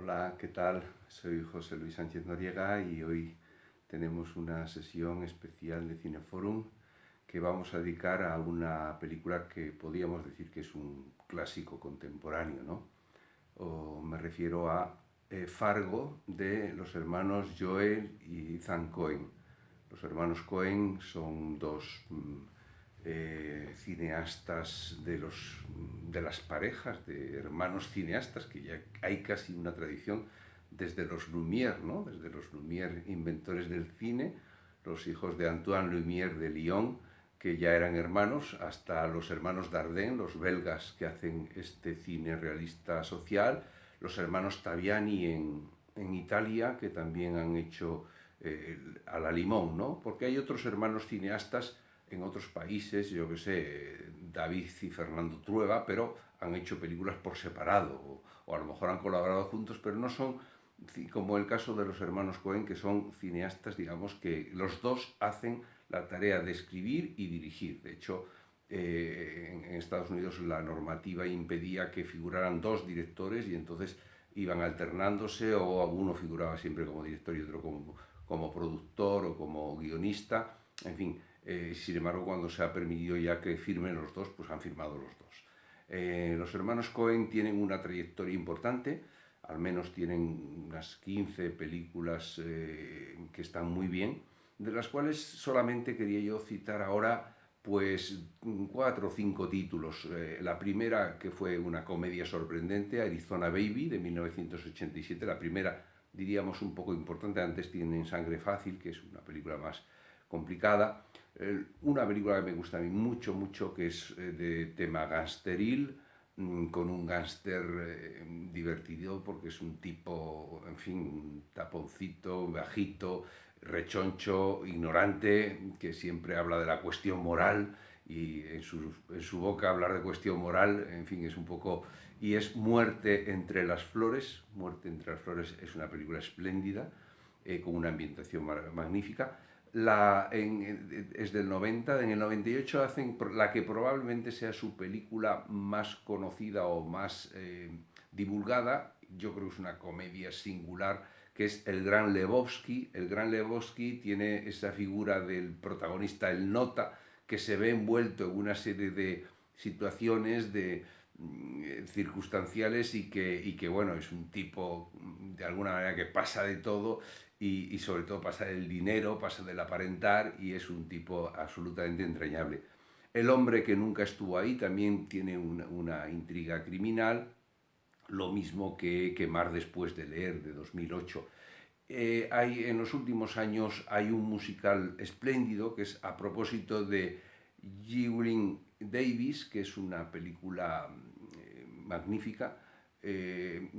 Hola, ¿qué tal? Soy José Luis Sánchez Noriega y hoy tenemos una sesión especial de Cineforum que vamos a dedicar a una película que podríamos decir que es un clásico contemporáneo, ¿no? O me refiero a Fargo de los hermanos Joel y Ethan Coen. Los hermanos Coen son dos cineastas de las parejas, de hermanos cineastas, que ya hay casi una tradición desde los Lumière, ¿no? Desde los Lumière, inventores del cine, los hijos de Antoine Lumière de Lyon, que ya eran hermanos, hasta los hermanos Dardenne, los belgas que hacen este cine realista social, los hermanos Taviani en Italia, que también han hecho a la limón, ¿no? Porque hay otros hermanos cineastas en otros países, yo que sé, David y Fernando Trueba, pero han hecho películas por separado, o a lo mejor han colaborado juntos, pero no son como el caso de los hermanos Coen, que son cineastas, digamos, que los dos hacen la tarea de escribir y dirigir. De hecho, en Estados Unidos la normativa impedía que figuraran dos directores y entonces iban alternándose o uno figuraba siempre como director y otro como productor o como guionista. En fin, sin embargo, cuando se ha permitido ya que firmen los dos, pues han firmado los dos. Los hermanos Coen tienen una trayectoria importante, al menos tienen unas 15 películas que están muy bien, de las cuales solamente quería yo citar ahora pues 4 o 5 títulos. La primera, que fue una comedia sorprendente, Arizona Baby, de 1987, la primera, diríamos, un poco importante. Antes tienen Sangre Fácil, que es una película más complicada. Una película que me gusta a mí mucho, mucho, que es de tema gangsteril, con un gángster divertido, porque es un tipo, en fin, un taponcito, bajito, rechoncho, ignorante, que siempre habla de la cuestión moral y en su boca hablar de cuestión moral, en fin, es un poco... Y es Muerte entre las flores. Muerte entre las flores es una película espléndida, con una ambientación magnífica. Es del 90, en el 98 hacen la que probablemente sea su película más conocida o más divulgada. Yo creo que es una comedia singular, que es El Gran Lebowski. El Gran Lebowski tiene esa figura del protagonista, el nota, que se ve envuelto en una serie de situaciones circunstanciales y que, bueno, es un tipo de alguna manera que pasa de todo y sobre todo pasa del dinero, pasa del aparentar, y es un tipo absolutamente entrañable. El hombre que nunca estuvo ahí también tiene una intriga criminal, lo mismo que Quemar después de leer, de 2008. En los últimos años hay un musical espléndido que es a propósito de Llewellyn Davis, que es una película magnífica, creo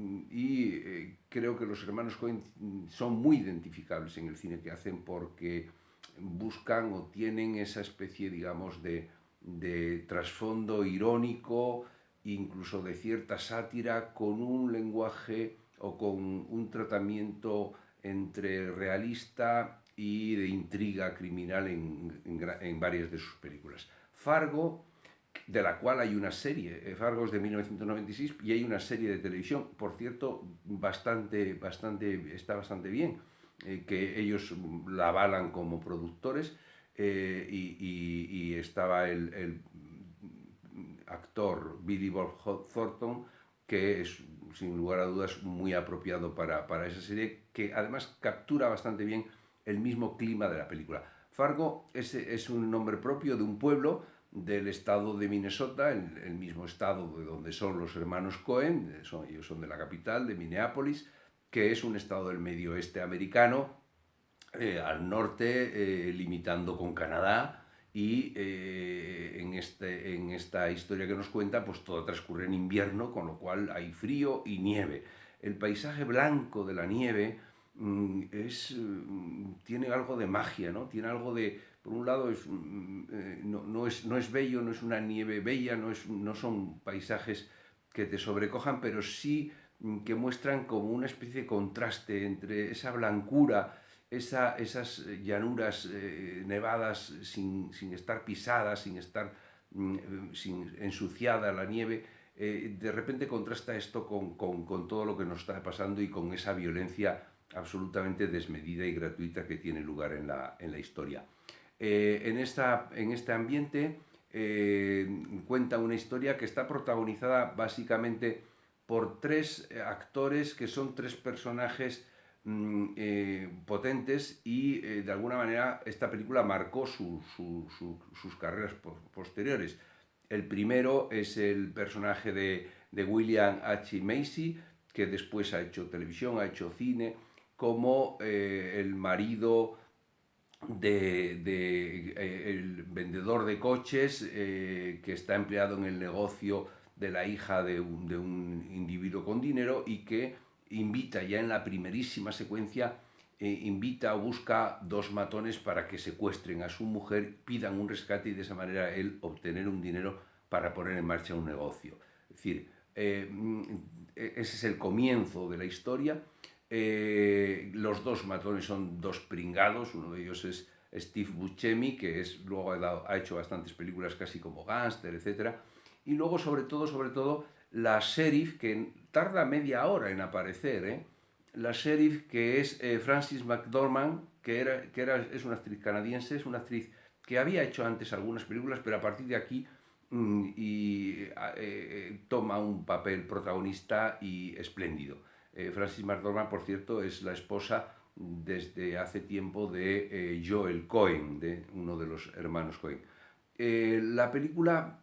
que los hermanos Coen son muy identificables en el cine que hacen, porque buscan o tienen esa especie, digamos, de trasfondo irónico, incluso de cierta sátira, con un lenguaje o con un tratamiento entre realista y de intriga criminal en varias de sus películas. Fargo, de la cual hay una serie, Fargo es de 1996 y hay una serie de televisión, por cierto, está bastante bien, que ellos la avalan como productores, y estaba el actor Billy Bob Thornton, que es sin lugar a dudas muy apropiado para esa serie, que además captura bastante bien el mismo clima de la película. Fargo es un nombre propio de un pueblo del estado de Minnesota, el mismo estado de donde son los hermanos Coen. Ellos son de la capital, de Minneapolis, que es un estado del medio oeste americano, al norte, limitando con Canadá, y en esta historia que nos cuenta, pues todo transcurre en invierno, con lo cual hay frío y nieve. El paisaje blanco de la nieve tiene algo de magia, ¿no? Tiene algo de... Por un lado, no es bello, no es una nieve bella, no son paisajes que te sobrecojan, pero sí que muestran como una especie de contraste entre esa blancura, esas llanuras nevadas sin estar pisadas, sin estar sin ensuciada la nieve, De repente contrasta esto con todo lo que nos está pasando y con esa violencia absolutamente desmedida y gratuita que tiene lugar en la historia. En este ambiente cuenta una historia que está protagonizada básicamente por tres actores que son tres personajes potentes y de alguna manera esta película marcó sus carreras posteriores. El primero es el personaje de William H. Macy, que después ha hecho televisión, ha hecho cine, como el marido el vendedor de coches que está empleado en el negocio de la hija de un individuo con dinero y que invita ya en la primerísima secuencia, invita o busca dos matones para que secuestren a su mujer, pidan un rescate y de esa manera él obtener un dinero para poner en marcha un negocio. Es decir, ese es el comienzo de la historia. Los dos matones son dos pringados, uno de ellos es Steve Buscemi, que luego ha hecho bastantes películas casi como Gangster, etc. Y luego, sobre todo, la sheriff, que tarda media hora en aparecer, la sheriff, que es Frances McDormand, es una actriz canadiense, es una actriz que había hecho antes algunas películas, pero a partir de aquí toma un papel protagonista y espléndido. Frances McDormand, por cierto, es la esposa desde hace tiempo de Joel Cohen, de uno de los hermanos Cohen. La película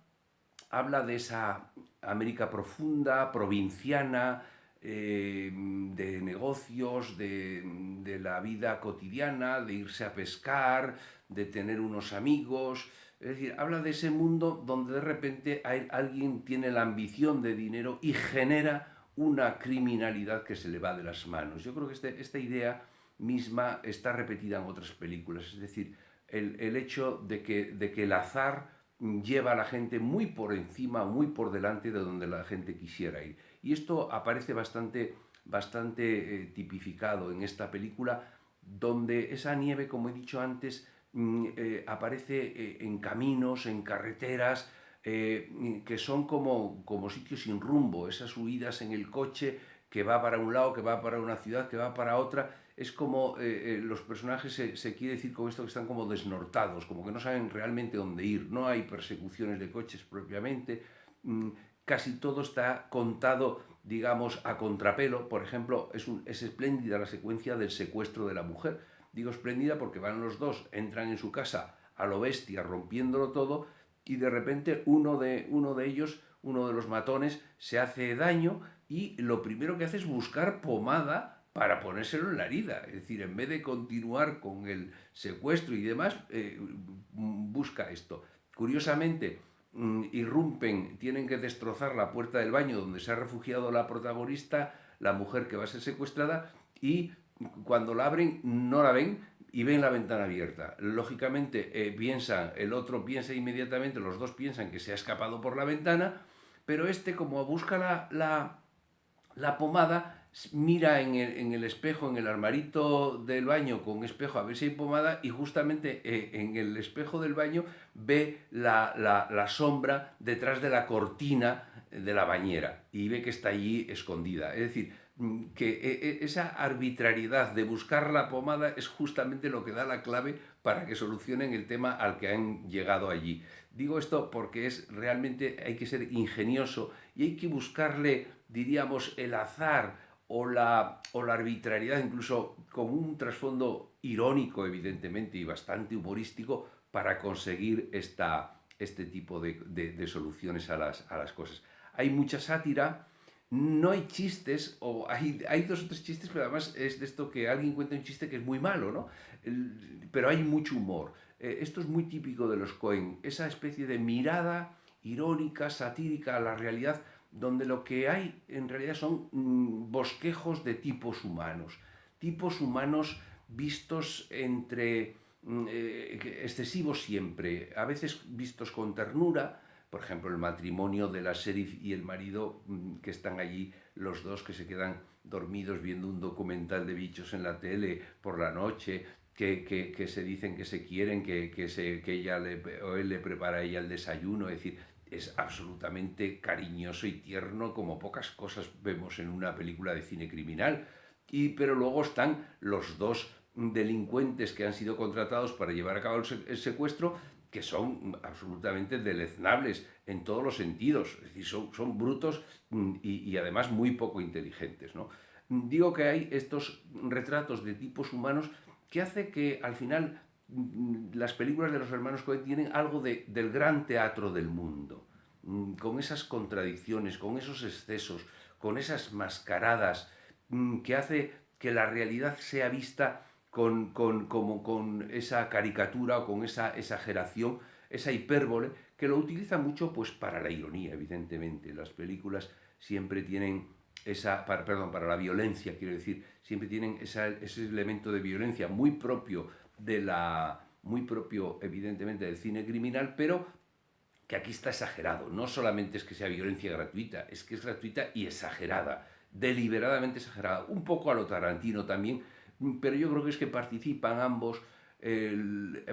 habla de esa América profunda, provinciana, de negocios, de la vida cotidiana, de irse a pescar, de tener unos amigos. Es decir, habla de ese mundo donde de repente alguien tiene la ambición de dinero y genera una criminalidad que se le va de las manos. Yo creo que esta idea misma está repetida en otras películas. Es decir, el hecho de que el azar lleva a la gente muy por encima, muy por delante de donde la gente quisiera ir. Y esto aparece bastante tipificado en esta película, donde esa nieve, como he dicho antes, aparece en caminos, en carreteras, que son como sitios sin rumbo, esas huidas en el coche que va para un lado, que va para una ciudad, que va para otra. Es como los personajes se quiere decir con esto que están como desnortados, como que no saben realmente dónde ir. No hay persecuciones de coches propiamente. Casi todo está contado, digamos, a contrapelo. Por ejemplo, es espléndida la secuencia del secuestro de la mujer. Digo espléndida porque van los dos, entran en su casa a lo bestia, rompiéndolo todo, y de repente uno de ellos, uno de los matones, se hace daño y lo primero que hace es buscar pomada para ponérselo en la herida. Es decir, en vez de continuar con el secuestro y demás, busca esto. Curiosamente, irrumpen, tienen que destrozar la puerta del baño donde se ha refugiado la protagonista, la mujer que va a ser secuestrada, y cuando la abren no la ven y ven la ventana abierta. Lógicamente el otro piensa inmediatamente, los dos piensan que se ha escapado por la ventana, pero como busca la pomada, mira en el espejo, en el armarito del baño con espejo a ver si hay pomada, y justamente en el espejo del baño ve la sombra detrás de la cortina de la bañera y ve que está allí escondida. Es decir, que esa arbitrariedad de buscar la pomada es justamente lo que da la clave para que solucionen el tema al que han llegado allí. Digo esto porque realmente hay que ser ingenioso y hay que buscarle, diríamos, el azar o la arbitrariedad, incluso con un trasfondo irónico, evidentemente, y bastante humorístico, para conseguir este tipo de soluciones a las cosas. Hay mucha sátira, no hay chistes, o hay dos o tres chistes, pero además es de esto que alguien cuenta un chiste que es muy malo, ¿no? Pero hay mucho humor. Esto es muy típico de los Coen, esa especie de mirada irónica, satírica a la realidad, donde lo que hay en realidad son bosquejos de tipos humanos vistos entre excesivos siempre, a veces vistos con ternura. Por ejemplo, el matrimonio de la sheriff y el marido, que están allí los dos, que se quedan dormidos viendo un documental de bichos en la tele por la noche, que se dicen que se quieren, que ella o él le prepara a ella el desayuno. Es decir, es absolutamente cariñoso y tierno, como pocas cosas vemos en una película de cine criminal. Pero luego están los dos delincuentes que han sido contratados para llevar a cabo el secuestro, que son absolutamente deleznables en todos los sentidos. Es decir, son brutos y además muy poco inteligentes, ¿no? Digo que hay estos retratos de tipos humanos que hace que al final las películas de los hermanos Coen tienen algo del gran teatro del mundo, con esas contradicciones, con esos excesos, con esas mascaradas, que hace que la realidad sea vista como con esa caricatura o con esa exageración, esa hipérbole, que lo utiliza mucho pues para la ironía, evidentemente. Las películas siempre tienen para la violencia, quiero decir, siempre tienen ese elemento de violencia muy propio evidentemente del cine criminal, pero que aquí está exagerado. No solamente es que sea violencia gratuita, es que es gratuita y exagerada, deliberadamente exagerada, un poco a lo Tarantino también, pero yo creo que es que participan ambos,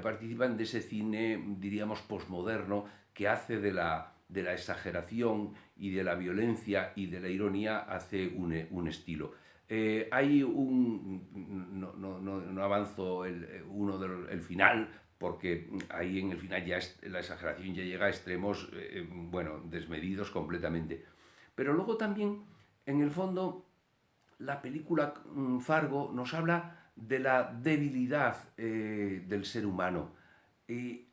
participan de ese cine, diríamos, posmoderno, que hace de la exageración y de la violencia y de la ironía, hace un estilo. Hay no avanzo el final, porque ahí en el final ya la exageración ya llega a extremos, bueno, desmedidos completamente. Pero luego también, en el fondo, la película Fargo nos habla de la debilidad del ser humano.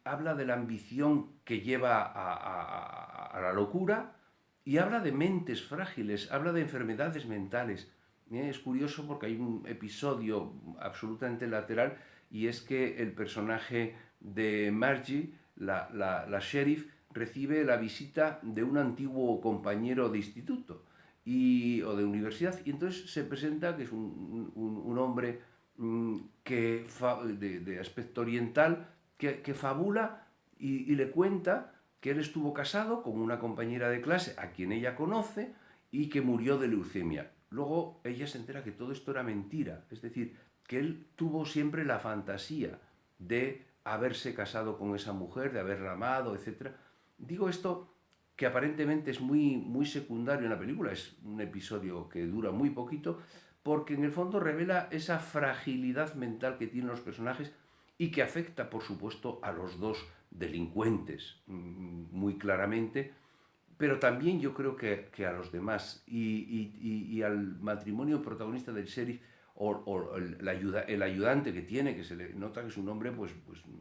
Habla de la ambición que lleva a la locura y habla de mentes frágiles, habla de enfermedades mentales. Es curioso porque hay un episodio absolutamente lateral y es que el personaje de Margie, la sheriff, recibe la visita de un antiguo compañero de instituto o de universidad, y entonces se presenta que es un hombre de aspecto oriental que fabula y le cuenta que él estuvo casado con una compañera de clase a quien ella conoce y que murió de leucemia. Luego ella se entera que todo esto era mentira, es decir, que él tuvo siempre la fantasía de haberse casado con esa mujer, de haberla amado, etc. Digo esto que aparentemente es muy secundario en la película, es un episodio que dura muy poquito, porque en el fondo revela esa fragilidad mental que tienen los personajes y que afecta, por supuesto, a los dos delincuentes muy claramente, pero también yo creo que a los demás y al matrimonio protagonista del sheriff o el ayudante que tiene, que se le nota que es un hombre, pues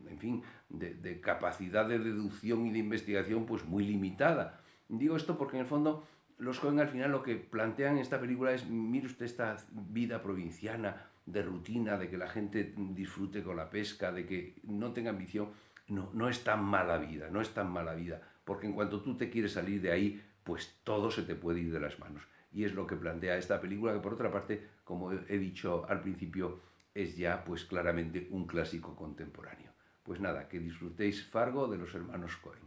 en fin, de capacidad de deducción y de investigación pues muy limitada. Digo esto porque en el fondo los Coen al final lo que plantean en esta película es: mire usted esta vida provinciana, de rutina, de que la gente disfrute con la pesca, de que no tenga ambición. No es tan mala vida, no es tan mala vida, porque en cuanto tú te quieres salir de ahí, pues todo se te puede ir de las manos. Y es lo que plantea esta película, que por otra parte, como he dicho al principio, es ya pues claramente un clásico contemporáneo. Pues nada, que disfrutéis Fargo de los hermanos Coen.